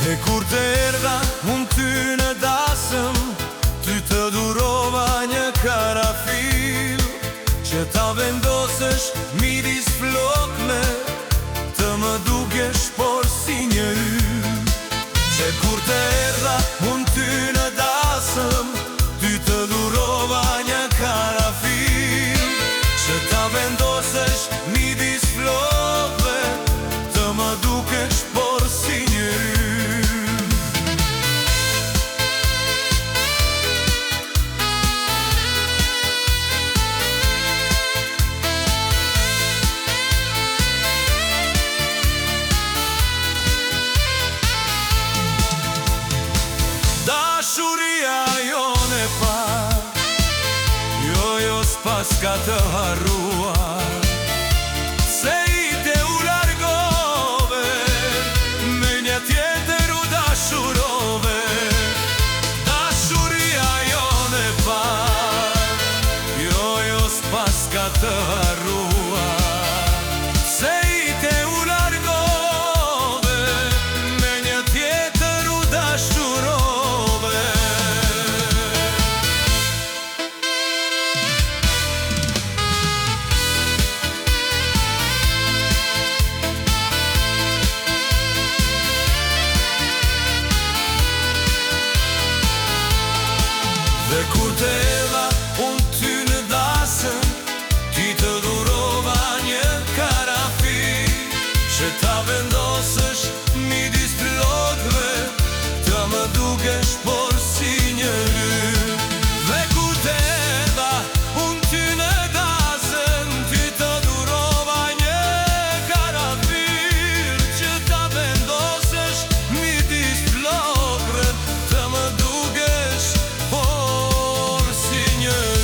E kur të erdha unë ty në dasëm, ty të durova një karafil, që ta vendosësh midis flokme, të më dukesh por si një yll. Që kur të erdha unë ty në dasëm, ty të durova një karafil, që ta vendosësh midis flokme, të më dukesh por si një yll. Dashuria jone pak, jo s'pas ka të harruar, se i te u largove, me një tjetër u dashurove. Dashuria jone pak, jo s'pas ka të harruar, se i te u largove, me një tjetër u dashurove. Dhe kur të erdha unë ty në dasëm, ti të durova një karafil, që ta vendosësh midis flokëve, të më dukesh por si një yll. Dhe kur të erdha unë ty në dasëm, ti të durova një karafil, që ta vendosësh midis flokëve, të më dukesh por si një yll.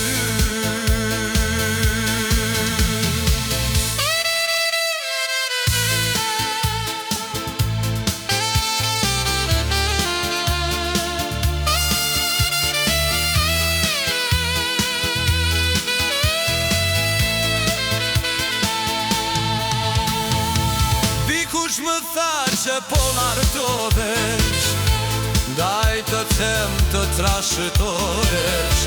Dikush më tha që po martohesh, ndaj të them të trashëtohesh,